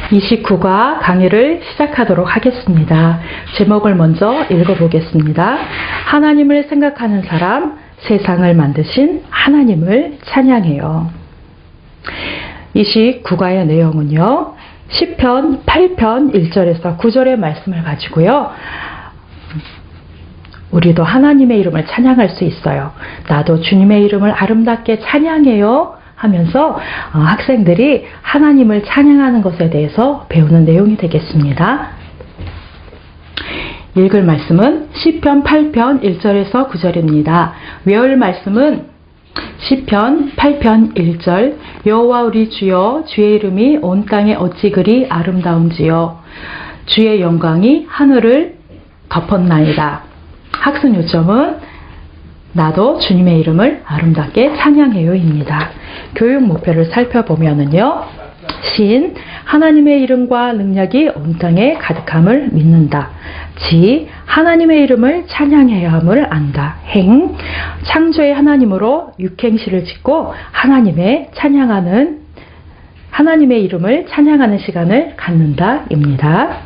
29과 강의를 시작하도록 하겠습니다. 제목을 먼저 읽어보겠습니다. 하나님을 생각하는 사람, 세상을 만드신 하나님을 찬양해요. 29과의 내용은요, 시편 8편 1절에서 9절의 말씀을 가지고요, 우리도 하나님의 이름을 찬양할 수 있어요. 나도 주님의 이름을 아름답게 찬양해요 하면서 학생들이 하나님을 찬양하는 것에 대해서 배우는 내용이 되겠습니다. 읽을 말씀은 시편 8편 1절에서 9절입니다. 외울 말씀은 시편 8편 1절, 여호와 우리 주여, 주의 이름이 온 땅에 어찌 그리 아름다운지요. 주의 영광이 하늘을 덮었나이다. 학습 요점은 나도 주님의 이름을 아름답게 찬양해요입니다. 교육 목표를 살펴보면은요, 신, 하나님의 이름과 능력이 온 땅에 가득함을 믿는다. 지, 하나님의 이름을 찬양해야 함을 안다. 행, 창조의 하나님으로 육행시를 짓고 하나님의 이름을 찬양하는 시간을 갖는다입니다.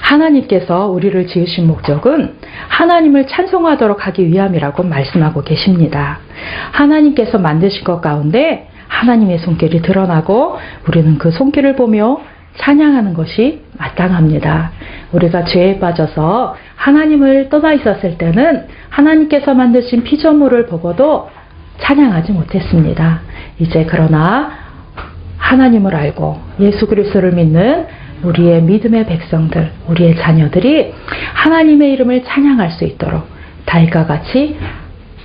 하나님께서 우리를 지으신 목적은 하나님을 찬송하도록 하기 위함이라고 말씀하고 계십니다. 하나님께서 만드신 것 가운데 하나님의 손길이 드러나고 우리는 그 손길을 보며 찬양하는 것이 마땅합니다. 우리가 죄에 빠져서 하나님을 떠나 있었을 때는 하나님께서 만드신 피조물을 보고도 찬양하지 못했습니다. 이제 그러나 하나님을 알고 예수 그리스도를 믿는 우리의 믿음의 백성들, 우리의 자녀들이 하나님의 이름을 찬양할 수 있도록 다윗과 같이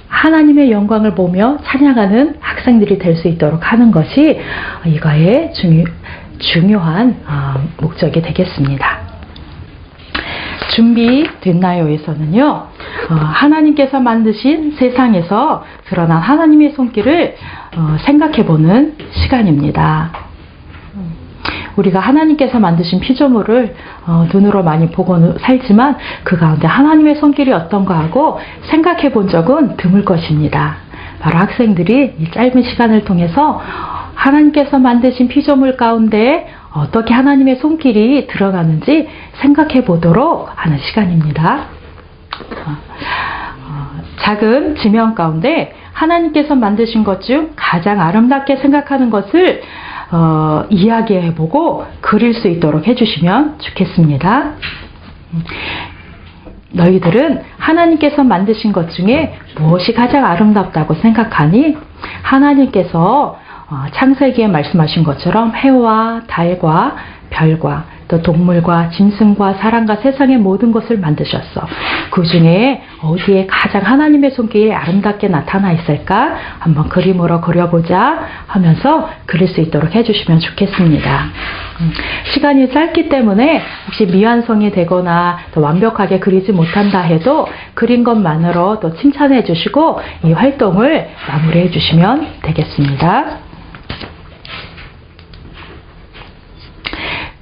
하나님의 영광을 보며 찬양하는 학생들이 될 수 있도록 하는 것이 이거의 중요한 목적이 되겠습니다. 준비됐나요?에서는요, 하나님께서 만드신 세상에서 드러난 하나님의 손길을 생각해보는 시간입니다. 우리가 하나님께서 만드신 피조물을 눈으로 많이 보고 살지만 그 가운데 하나님의 손길이 어떤가 하고 생각해 본 적은 드물 것입니다. 바로 학생들이 이 짧은 시간을 통해서 하나님께서 만드신 피조물 가운데 어떻게 하나님의 손길이 들어가는지 생각해 보도록 하는 시간입니다. 작은 지명 가운데 하나님께서 만드신 것 중 가장 아름답게 생각하는 것을 이야기해보고 그릴 수 있도록 해주시면 좋겠습니다. 너희들은 하나님께서 만드신 것 중에 무엇이 가장 아름답다고 생각하니? 하나님께서 창세기에 말씀하신 것처럼 해와 달과 별과 또 동물과 짐승과 사람과 세상의 모든 것을 만드셨어. 그 중에 어디에 가장 하나님의 손길이 아름답게 나타나 있을까? 한번 그림으로 그려보자 하면서 그릴 수 있도록 해주시면 좋겠습니다. 시간이 짧기 때문에 혹시 미완성이 되거나 또 완벽하게 그리지 못한다 해도 그린 것만으로 또 칭찬해 주시고 이 활동을 마무리해 주시면 되겠습니다.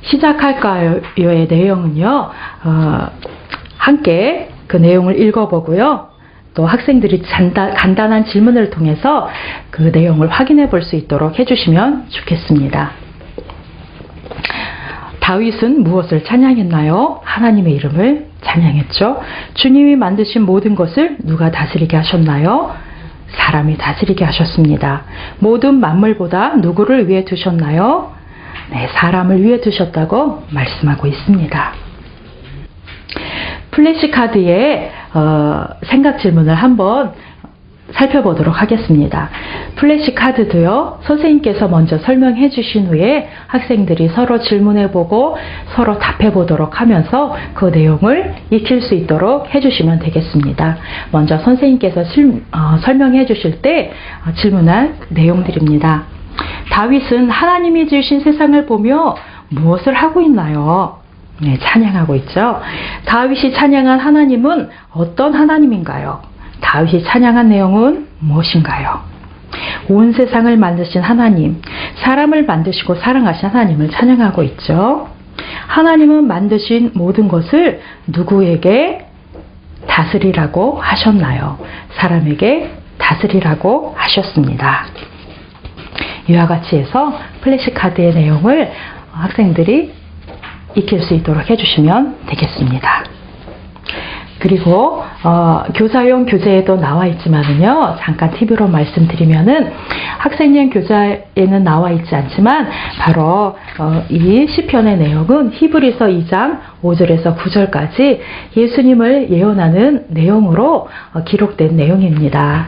시작할까요의 내용은요, 함께 그 내용을 읽어보고요, 또 학생들이 간단한 질문을 통해서 그 내용을 확인해 볼 수 있도록 해주시면 좋겠습니다. 다윗은 무엇을 찬양했나요? 하나님의 이름을 찬양했죠. 주님이 만드신 모든 것을 누가 다스리게 하셨나요? 사람이 다스리게 하셨습니다. 모든 만물보다 누구를 위해 두셨나요? 네, 사람을 위해 두셨다고 말씀하고 있습니다. 플래시카드의 생각 질문을 한번 살펴보도록 하겠습니다. 플래시카드도요, 선생님께서 먼저 설명해 주신 후에 학생들이 서로 질문해보고 서로 답해보도록 하면서 그 내용을 익힐 수 있도록 해주시면 되겠습니다. 먼저 선생님께서 설명해 주실 때 질문할 내용들입니다. 다윗은 하나님이 지으신 세상을 보며 무엇을 하고 있나요? 네, 찬양하고 있죠. 다윗이 찬양한 하나님은 어떤 하나님인가요? 다윗이 찬양한 내용은 무엇인가요? 온 세상을 만드신 하나님, 사람을 만드시고 사랑하신 하나님을 찬양하고 있죠. 하나님은 만드신 모든 것을 누구에게 다스리라고 하셨나요? 사람에게 다스리라고 하셨습니다. 이와 같이 해서 플래시카드의 내용을 학생들이 익힐 수 있도록 해주시면 되겠습니다. 그리고 교사용 교재에도 나와 있지만은요, 잠깐 팁으로 말씀드리면은 학생용 교재에는 나와 있지 않지만 바로 이 시편의 내용은 히브리서 2장 5절에서 9절까지 예수님을 예언하는 내용으로 기록된 내용입니다.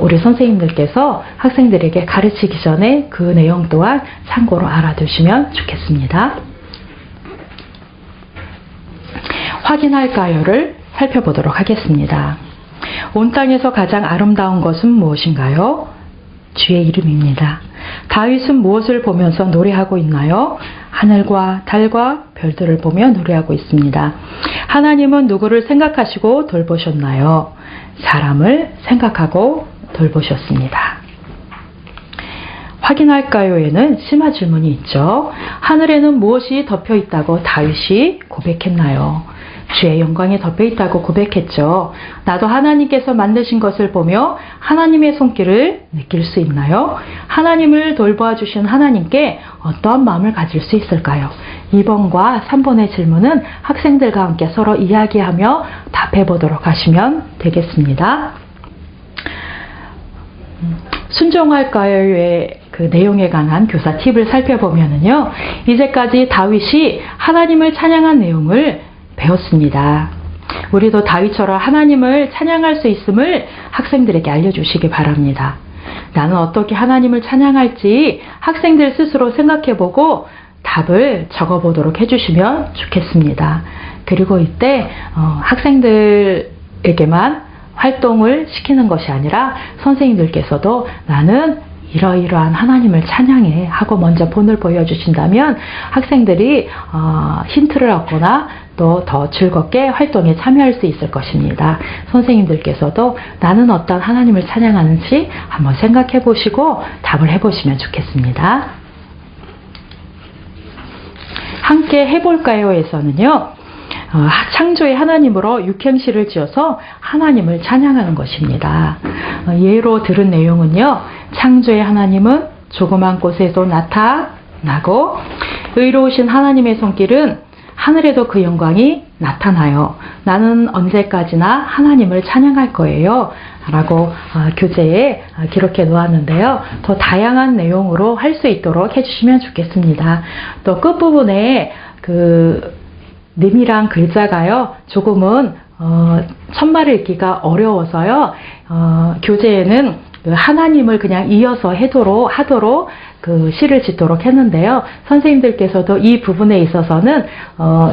우리 선생님들께서 학생들에게 가르치기 전에 그 내용 또한 참고로 알아두시면 좋겠습니다. 확인할까요를 살펴보도록 하겠습니다. 온 땅에서 가장 아름다운 것은 무엇인가요? 주의 이름입니다. 다윗은 무엇을 보면서 노래하고 있나요? 하늘과 달과 별들을 보며 노래하고 있습니다. 하나님은 누구를 생각하시고 돌보셨나요? 사람을 생각하고 돌보셨습니다. 확인할까요에는 심화 질문이 있죠. 하늘에는 무엇이 덮여 있다고 다윗이 고백했나요? 주의 영광이 덮여 있다고 고백했죠. 나도 하나님께서 만드신 것을 보며 하나님의 손길을 느낄 수 있나요? 하나님을 돌보아 주신 하나님께 어떠한 마음을 가질 수 있을까요? 2번과 3번의 질문은 학생들과 함께 서로 이야기하며 답해 보도록 하시면 되겠습니다. 순종할까요의 그 내용에 관한 교사 팁을 살펴보면요, 이제까지 다윗이 하나님을 찬양한 내용을 배웠습니다. 우리도 다윗처럼 하나님을 찬양할 수 있음을 학생들에게 알려주시기 바랍니다. 나는 어떻게 하나님을 찬양할지 학생들 스스로 생각해보고 답을 적어보도록 해주시면 좋겠습니다. 그리고 이때 학생들에게만 활동을 시키는 것이 아니라 선생님들께서도 나는 이러이러한 하나님을 찬양해 하고 먼저 본을 보여주신다면 학생들이 힌트를 얻거나 또 더 즐겁게 활동에 참여할 수 있을 것입니다. 선생님들께서도 나는 어떤 하나님을 찬양하는지 한번 생각해 보시고 답을 해보시면 좋겠습니다. 함께 해볼까요?에서는요, 창조의 하나님으로 육행시를 지어서 하나님을 찬양하는 것입니다. 예로 들은 내용은요, 창조의 하나님은 조그만 곳에도 나타나고 의로우신 하나님의 손길은 하늘에도 그 영광이 나타나요. 나는 언제까지나 하나님을 찬양할 거예요. 라고 교재에 기록해 놓았는데요. 더 다양한 내용으로 할 수 있도록 해주시면 좋겠습니다. 또 끝부분에 님이랑 글자가요, 조금은 첫말을 읽기가 어려워서요, 교재에는 하나님을 그냥 이어서 하도록 그 시를 짓도록 했는데요. 선생님들께서도 이 부분에 있어서는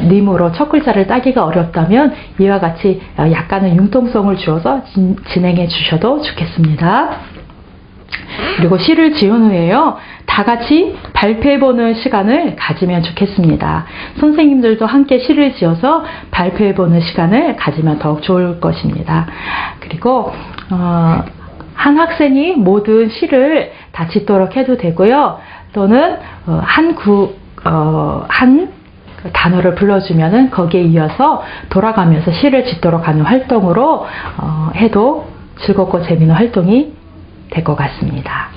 님으로 첫 글자를 따기가 어렵다면 이와 같이 약간의 융통성을 주어서 진행해 주셔도 좋겠습니다. 그리고 시를 지은 후에요, 다 같이 발표해보는 시간을 가지면 좋겠습니다. 선생님들도 함께 시를 지어서 발표해보는 시간을 가지면 더욱 좋을 것입니다. 그리고 한 학생이 모든 시를 다 짓도록 해도 되고요. 또는 한 단어를 불러주면은 거기에 이어서 돌아가면서 시를 짓도록 하는 활동으로 해도 즐겁고 재미있는 활동이 될 것 같습니다.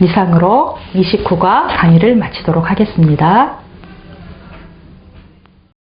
이상으로 29과 강의를 마치도록 하겠습니다.